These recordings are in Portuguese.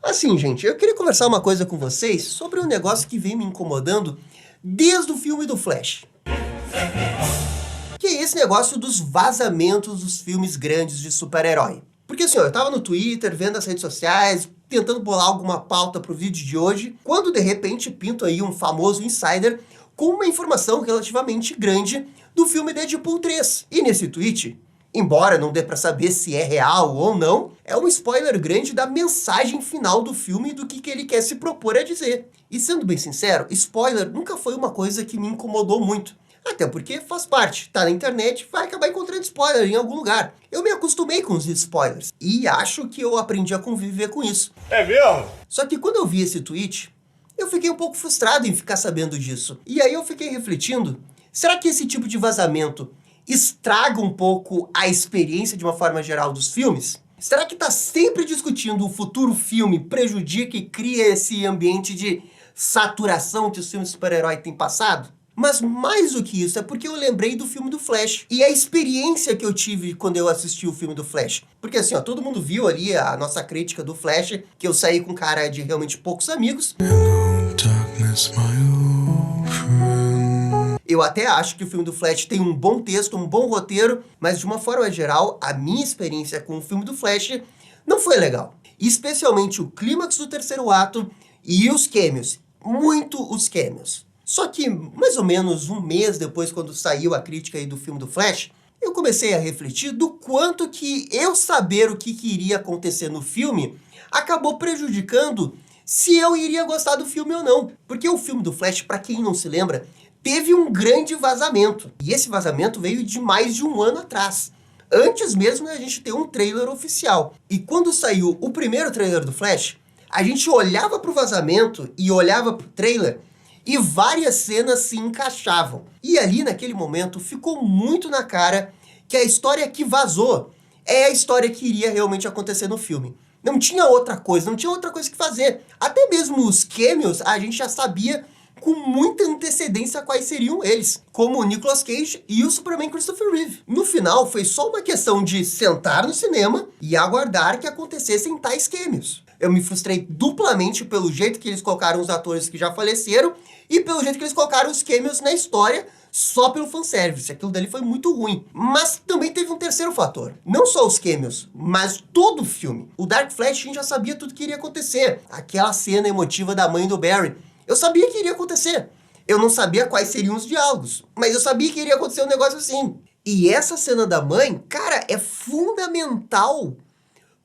Assim, gente, eu queria conversar uma coisa com vocês sobre um negócio que vem me incomodando desde o filme do Flash. Que é esse negócio dos vazamentos dos filmes grandes de super-herói. Porque assim, ó, eu tava no Twitter, vendo as redes sociais, tentando bolar alguma pauta pro vídeo de hoje, quando de repente pinto aí um famoso insider com uma informação relativamente grande do filme Deadpool 3. E nesse tweet, embora não dê pra saber se é real ou não, é um spoiler grande da mensagem final do filme e do que ele quer se propor a dizer. E sendo bem sincero, spoiler nunca foi uma coisa que me incomodou muito. Até porque faz parte, tá na internet, vai acabar encontrando spoiler em algum lugar. Eu me acostumei com os spoilers e acho que eu aprendi a conviver com isso. É mesmo? Só que quando eu vi esse tweet, eu fiquei um pouco frustrado em ficar sabendo disso. E aí eu fiquei refletindo, será que esse tipo de vazamento estraga um pouco a experiência de uma forma geral dos filmes? Será que tá sempre discutindo o futuro filme prejudica e cria esse ambiente de saturação que os filmes de super-herói têm passado? Mas mais do que isso, é porque eu lembrei do filme do Flash. E a experiência que eu tive quando eu assisti o filme do Flash. Porque assim, ó, todo mundo viu ali a nossa crítica do Flash, que eu saí com cara de realmente poucos amigos. Hello, darkness, my old friend. Eu até acho que o filme do Flash tem um bom texto, um bom roteiro, mas de uma forma geral, a minha experiência com o filme do Flash não foi legal. Especialmente o clímax do terceiro ato e os cameos. Muito os cameos. Só que, mais ou menos um mês depois, quando saiu a crítica aí do filme do Flash, eu comecei a refletir do quanto que eu saber o que iria acontecer no filme acabou prejudicando se eu iria gostar do filme ou não. Porque o filme do Flash, para quem não se lembra, teve um grande vazamento. E esse vazamento veio de mais de um ano atrás. Antes mesmo da gente ter um trailer oficial. E quando saiu o primeiro trailer do Flash, a gente olhava para o vazamento e olhava para o trailer e várias cenas se encaixavam. E ali, naquele momento, ficou muito na cara que a história que vazou é a história que iria realmente acontecer no filme. Não tinha outra coisa, não tinha outra coisa que fazer. Até mesmo os cameos, a gente já sabia com muita antecedência quais seriam eles, como o Nicolas Cage e o Superman Christopher Reeve. No final, foi só uma questão de sentar no cinema e aguardar que acontecessem tais cameos. Eu me frustrei duplamente pelo jeito que eles colocaram os atores que já faleceram e pelo jeito que eles colocaram os cameos na história só pelo fanservice. Aquilo dali foi muito ruim. Mas também teve um terceiro fator. Não só os cameos, mas todo o filme. O Dark Flash, a gente já sabia tudo que iria acontecer. Aquela cena emotiva da mãe do Barry. Eu sabia que iria acontecer. Eu não sabia quais seriam os diálogos, mas eu sabia que iria acontecer um negócio assim. E essa cena da mãe, cara, é fundamental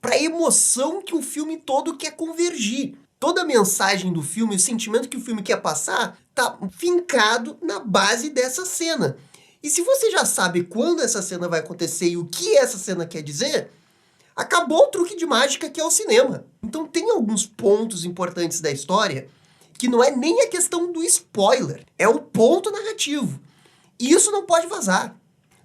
para a emoção que o filme todo quer convergir. Toda a mensagem do filme, o sentimento que o filme quer passar, tá fincado na base dessa cena. E se você já sabe quando essa cena vai acontecer e o que essa cena quer dizer, acabou o truque de mágica que é o cinema. Então tem alguns pontos importantes da história que não é nem a questão do spoiler, é o ponto narrativo. E isso não pode vazar.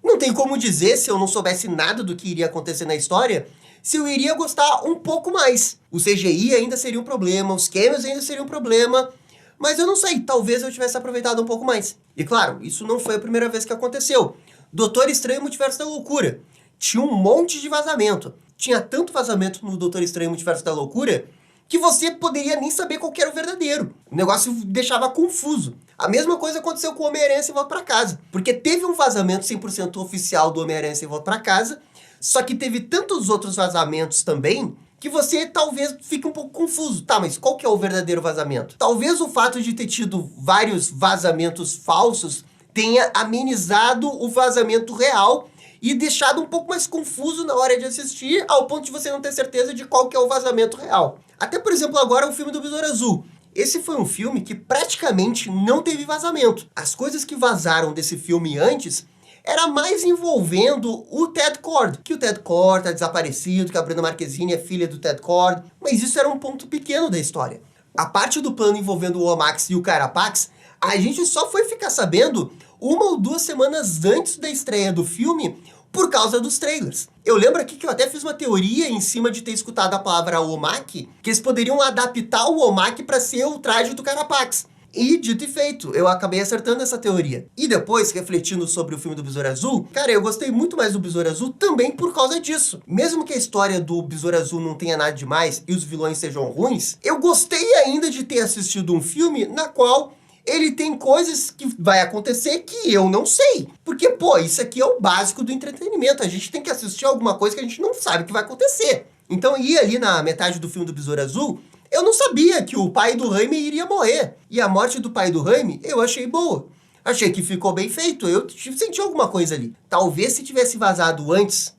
Não tem como dizer, se eu não soubesse nada do que iria acontecer na história, se eu iria gostar um pouco mais. O CGI ainda seria um problema, os cameos ainda seriam um problema, mas eu não sei, talvez eu tivesse aproveitado um pouco mais. E claro, isso não foi a primeira vez que aconteceu. Doutor Estranho Multiverso da Loucura. Tinha um monte de vazamento. Tinha tanto vazamento no Doutor Estranho Multiverso da Loucura que você poderia nem saber qual que era o verdadeiro. O negócio deixava confuso. A mesma coisa aconteceu com o Homem-Aranha Sem Volta Pra Casa. Porque teve um vazamento 100% oficial do Homem-Aranha Sem Volta Pra Casa, só que teve tantos outros vazamentos também, que você talvez fique um pouco confuso. Tá, mas qual que é o verdadeiro vazamento? Talvez o fato de ter tido vários vazamentos falsos tenha amenizado o vazamento real e deixado um pouco mais confuso na hora de assistir, ao ponto de você não ter certeza de qual que é o vazamento real. Até, por exemplo, agora o filme do Besouro Azul. Esse foi um filme que praticamente não teve vazamento. As coisas que vazaram desse filme antes era mais envolvendo o Ted Kord. Que o Ted Kord tá desaparecido, que a Bruna Marquezine é filha do Ted Kord. Mas isso era um ponto pequeno da história. A parte do plano envolvendo o Omax e o Carapax, a gente só foi ficar sabendo 1 ou 2 semanas antes da estreia do filme, por causa dos trailers. Eu lembro aqui que eu até fiz uma teoria em cima de ter escutado a palavra Omak, que eles poderiam adaptar o Omak para ser o traje do Carapax. E, dito e feito, eu acabei acertando essa teoria. E depois, refletindo sobre o filme do Besouro Azul, cara, eu gostei muito mais do Besouro Azul também por causa disso. Mesmo que a história do Besouro Azul não tenha nada demais e os vilões sejam ruins, eu gostei ainda de ter assistido um filme na qual ele tem coisas que vai acontecer que eu não sei. Porque, pô, isso aqui é o básico do entretenimento. A gente tem que assistir alguma coisa que a gente não sabe que vai acontecer. Então, ir ali na metade do filme do Besouro Azul, eu não sabia que o pai do Jaime iria morrer. E a morte do pai do Jaime, eu achei boa. Achei que ficou bem feito. Eu senti alguma coisa ali. Talvez se tivesse vazado antes,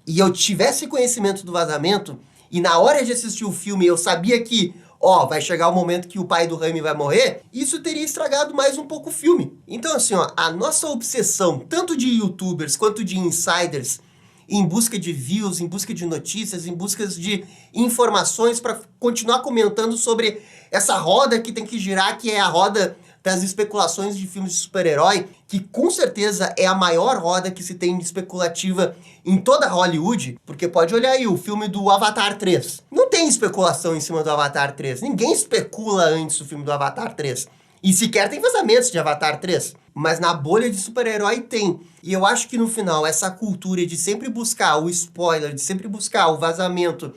e eu tivesse conhecimento do vazamento, e na hora de assistir o filme eu sabia que, ó, vai chegar o momento que o pai do Jaime vai morrer, isso teria estragado mais um pouco o filme. Então, assim, ó, a nossa obsessão, tanto de youtubers quanto de insiders, em busca de views, em busca de notícias, em busca de informações para continuar comentando sobre essa roda que tem que girar, que é a roda das especulações de filmes de super-herói, que com certeza é a maior roda que se tem de especulativa em toda Hollywood, porque pode olhar aí o filme do Avatar 3. Não tem especulação em cima do Avatar 3. Ninguém especula antes do filme do Avatar 3. E sequer tem vazamentos de Avatar 3. Mas na bolha de super-herói tem. E eu acho que no final, essa cultura de sempre buscar o spoiler, de sempre buscar o vazamento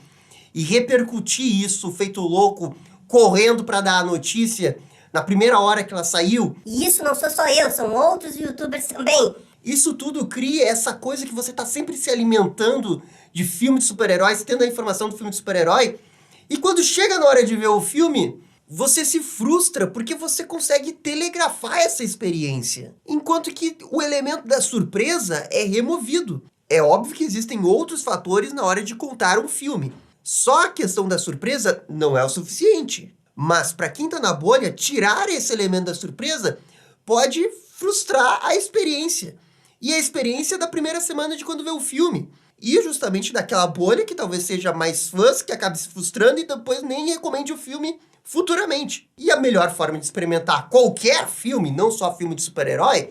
e repercutir isso, feito louco, correndo para dar a notícia na primeira hora que ela saiu. E isso não sou só eu, são outros youtubers também. Isso tudo cria essa coisa que você tá sempre se alimentando de filme de super-heróis, tendo a informação do filme de super-herói. E quando chega na hora de ver o filme, você se frustra porque você consegue telegrafar essa experiência. Enquanto que o elemento da surpresa é removido. É óbvio que existem outros fatores na hora de contar um filme. Só a questão da surpresa não é o suficiente. Mas para quem tá na bolha, tirar esse elemento da surpresa pode frustrar a experiência. E a experiência da primeira semana de quando vê o filme. E justamente daquela bolha que talvez seja mais fãs, que acabe se frustrando e depois nem recomende o filme futuramente. E a melhor forma de experimentar qualquer filme, não só filme de super-herói,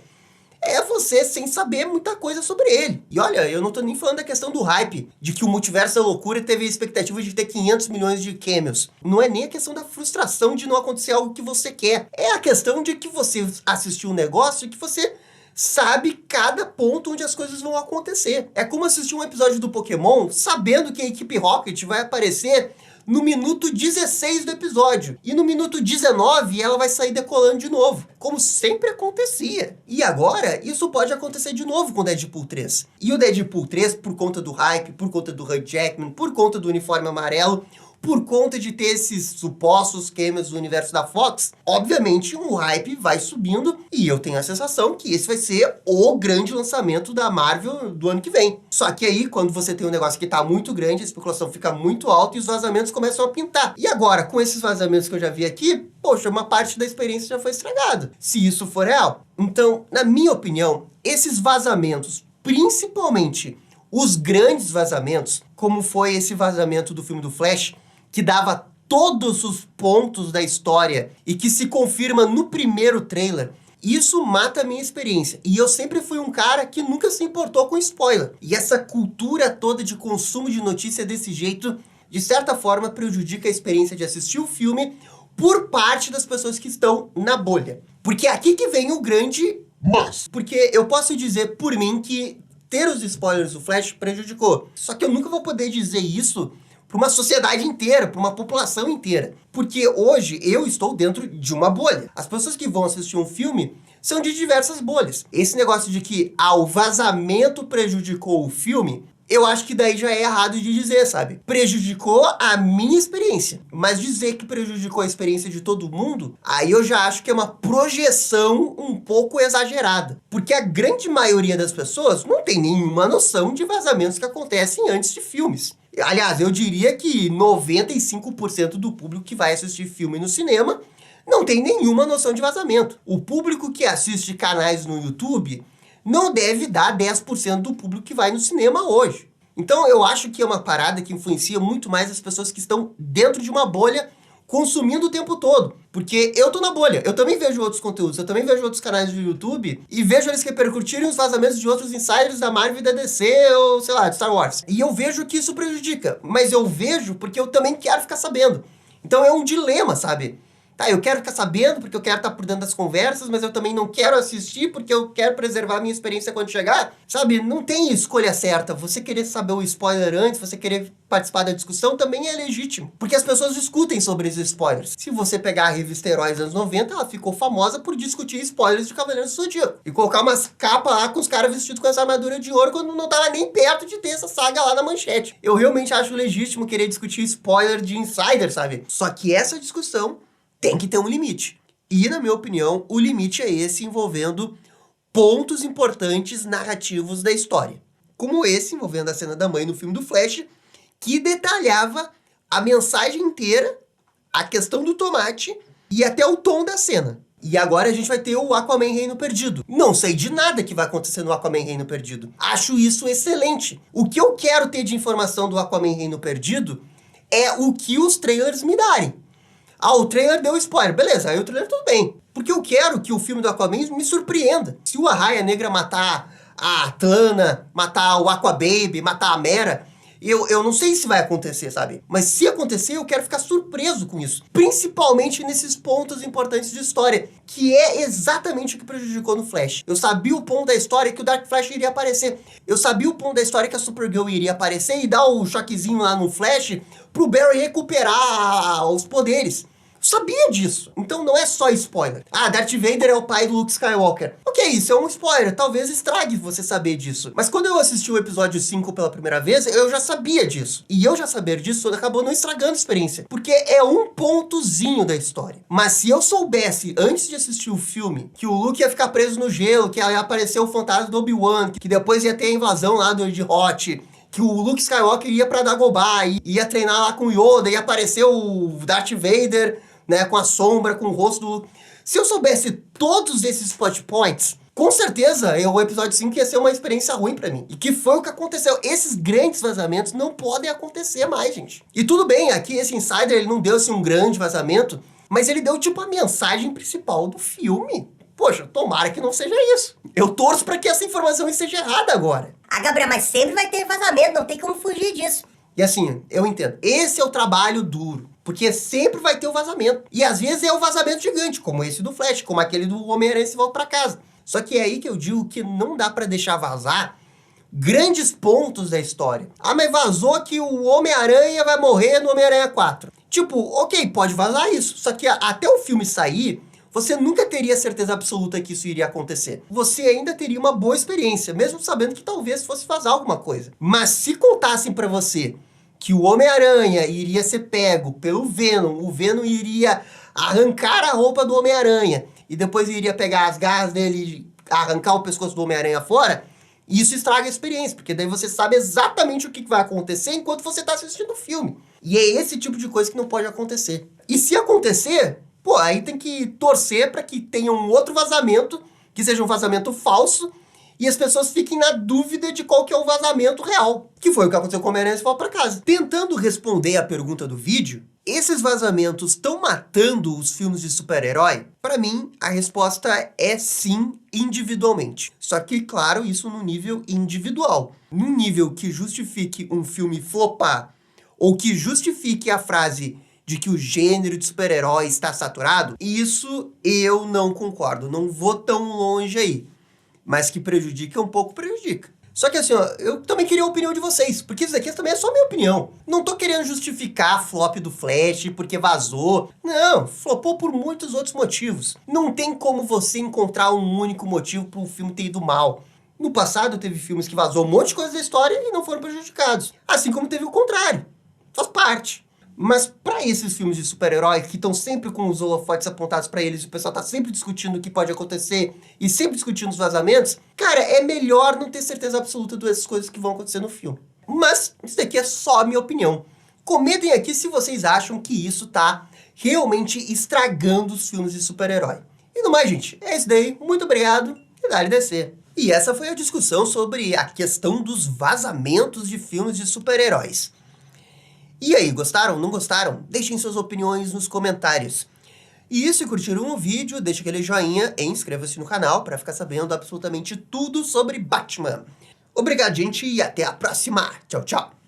é você sem saber muita coisa sobre ele. E olha, eu não tô nem falando da questão do hype, de que o Multiverso da Loucura teve a expectativa de ter 500 milhões de cameos. Não é nem a questão da frustração de não acontecer algo que você quer. É a questão de que você assistiu um negócio e que você sabe cada ponto onde as coisas vão acontecer. É como assistir um episódio do Pokémon sabendo que a equipe Rocket vai aparecer no minuto 16 do episódio. E no minuto 19 ela vai sair decolando de novo, como sempre acontecia. E agora, isso pode acontecer de novo com o Deadpool 3. E o Deadpool 3, por conta do hype, por conta do Hugh Jackman, por conta do uniforme amarelo, por conta de ter esses supostos cameos do universo da Fox, obviamente o hype vai subindo e eu tenho a sensação que esse vai ser o grande lançamento da Marvel do ano que vem. Só que aí, quando você tem um negócio que tá muito grande, a especulação fica muito alta e os vazamentos começam a pintar. E agora, com esses vazamentos que eu já vi aqui, poxa, uma parte da experiência já foi estragada, se isso for real. Então, na minha opinião, esses vazamentos, principalmente os grandes vazamentos, como foi esse vazamento do filme do Flash, que dava todos os pontos da história e que se confirma no primeiro trailer, isso mata a minha experiência. E eu sempre fui um cara que nunca se importou com spoiler. E essa cultura toda de consumo de notícia desse jeito, de certa forma, prejudica a experiência de assistir o filme por parte das pessoas que estão na bolha. Porque é aqui que vem o grande mas. Porque eu posso dizer por mim que ter os spoilers do Flash prejudicou. Só que eu nunca vou poder dizer isso para uma sociedade inteira, para uma população inteira. Porque hoje eu estou dentro de uma bolha. As pessoas que vão assistir um filme são de diversas bolhas. Esse negócio de que o vazamento prejudicou o filme, eu acho que daí já é errado de dizer, sabe? Prejudicou a minha experiência. Mas dizer que prejudicou a experiência de todo mundo, aí eu já acho que é uma projeção um pouco exagerada. Porque a grande maioria das pessoas não tem nenhuma noção de vazamentos que acontecem antes de filmes. Aliás, eu diria que 95% do público que vai assistir filme no cinema não tem nenhuma noção de vazamento. O público que assiste canais no YouTube não deve dar 10% do público que vai no cinema hoje. Então eu acho que é uma parada que influencia muito mais as pessoas que estão dentro de uma bolha consumindo o tempo todo. Porque eu tô na bolha, eu também vejo outros conteúdos, eu também vejo outros canais do YouTube e vejo eles repercutirem os vazamentos de outros insiders da Marvel e da DC ou, sei lá, de Star Wars. E eu vejo que isso prejudica, mas eu vejo porque eu também quero ficar sabendo. Então é um dilema, sabe? Tá, eu quero ficar sabendo porque eu quero estar por dentro das conversas, mas eu também não quero assistir porque eu quero preservar a minha experiência quando chegar. Sabe, não tem escolha certa. Você querer saber o spoiler antes, você querer participar da discussão também é legítimo. Porque as pessoas discutem sobre esses spoilers. Se você pegar a revista Heróis dos anos 90, ela ficou famosa por discutir spoilers de Cavaleiros do Zodíaco. E colocar umas capas lá com os caras vestidos com essa armadura de ouro quando não tava nem perto de ter essa saga lá na manchete. Eu realmente acho legítimo querer discutir spoiler de Insider, sabe? Só que essa discussão tem que ter um limite. E, na minha opinião, o limite é esse envolvendo pontos importantes narrativos da história. Como esse envolvendo a cena da mãe no filme do Flash, que detalhava a mensagem inteira, a questão do tomate e até o tom da cena. E agora a gente vai ter o Aquaman Reino Perdido. Não sei de nada que vai acontecer no Aquaman Reino Perdido. Acho isso excelente. O que eu quero ter de informação do Aquaman Reino Perdido é o que os trailers me darem. Ah, o trailer deu spoiler. Beleza, aí o trailer tudo bem. Porque eu quero que o filme do Aquaman me surpreenda. Se o Arraia Negra matar a Atlana, matar o Aquababy, matar a Mera, eu não sei se vai acontecer, sabe? Mas se acontecer, eu quero ficar surpreso com isso. Principalmente nesses pontos importantes de história, que é exatamente o que prejudicou no Flash. Eu sabia o ponto da história que o Dark Flash iria aparecer. Eu sabia o ponto da história que a Supergirl iria aparecer e dar o choquezinho lá no Flash pro Barry recuperar os poderes. Eu sabia disso. Então não é só spoiler. Ah, Darth Vader é o pai do Luke Skywalker. Ok, isso é um spoiler. Talvez estrague você saber disso. Mas quando eu assisti o episódio 5 pela primeira vez, eu já sabia disso. E eu já saber disso acabou não estragando a experiência. Porque é um pontozinho da história. Mas se eu soubesse, antes de assistir o filme, que o Luke ia ficar preso no gelo, que ia aparecer o fantasma do Obi-Wan, que depois ia ter a invasão lá do Ed Hot, que o Luke Skywalker ia pra Dagobah, ia treinar lá com o Yoda, ia aparecer o Darth Vader, né, com a sombra, com o rosto do... Se eu soubesse todos esses plot points, com certeza o episódio 5 ia ser uma experiência ruim pra mim. E que foi o que aconteceu. Esses grandes vazamentos não podem acontecer mais, gente. E tudo bem, aqui esse Insider ele não deu assim um grande vazamento, mas ele deu tipo a mensagem principal do filme. Poxa, tomara que não seja isso. Eu torço pra que essa informação esteja errada agora. Ah, Gabriel, mas sempre vai ter vazamento, não tem como fugir disso. E assim, eu entendo. Esse é o trabalho duro. Porque sempre vai ter o vazamento. E às vezes é um vazamento gigante, como esse do Flash, como aquele do Homem-Aranha se volta pra casa. Só que é aí que eu digo que não dá pra deixar vazar grandes pontos da história. Ah, mas vazou que o Homem-Aranha vai morrer no Homem-Aranha 4. Tipo, ok, pode vazar isso. Só que até o filme sair, você nunca teria certeza absoluta que isso iria acontecer. Você ainda teria uma boa experiência, mesmo sabendo que talvez fosse vazar alguma coisa. Mas se contassem pra você que o Homem-Aranha iria ser pego pelo Venom, o Venom iria arrancar a roupa do Homem-Aranha e depois iria pegar as garras dele e arrancar o pescoço do Homem-Aranha fora, isso estraga a experiência, porque daí você sabe exatamente o que vai acontecer enquanto você está assistindo o filme. E é esse tipo de coisa que não pode acontecer. E se acontecer, pô, aí tem que torcer para que tenha um outro vazamento, que seja um vazamento falso, e as pessoas fiquem na dúvida de qual que é o vazamento real. Que foi o que aconteceu com o Homem-Aranha e volta pra casa. Tentando responder a pergunta do vídeo, esses vazamentos estão matando os filmes de super-herói? Pra mim, a resposta é sim, individualmente. Só que, claro, isso no nível individual. Num nível que justifique um filme flopar, ou que justifique a frase de que o gênero de super-herói está saturado, isso eu não concordo. Não vou tão longe aí. Mas que prejudica um pouco, prejudica. Só que assim, ó, eu também queria a opinião de vocês, porque isso daqui também é só minha opinião. Não tô querendo justificar a flop do Flash porque vazou. Não, flopou por muitos outros motivos. Não tem como você encontrar um único motivo para o filme ter ido mal. No passado teve filmes que vazou um monte de coisa da história e não foram prejudicados. Assim como teve o contrário. Faz parte. Mas para esses filmes de super-herói que estão sempre com os holofotes apontados para eles, o pessoal tá sempre discutindo o que pode acontecer e sempre discutindo os vazamentos, cara, é melhor não ter certeza absoluta dessas coisas que vão acontecer no filme. Mas isso daqui é só a minha opinião. Comentem aqui se vocês acham que isso tá realmente estragando os filmes de super-herói. E no mais, gente, é isso daí. Muito obrigado e dá-lhe descer. E essa foi a discussão sobre a questão dos vazamentos de filmes de super-heróis. E aí, gostaram? Não gostaram? Deixem suas opiniões nos comentários. E se curtiram o vídeo, deixe aquele joinha e inscreva-se no canal para ficar sabendo absolutamente tudo sobre Batman. Obrigado, gente, e até a próxima. Tchau, tchau.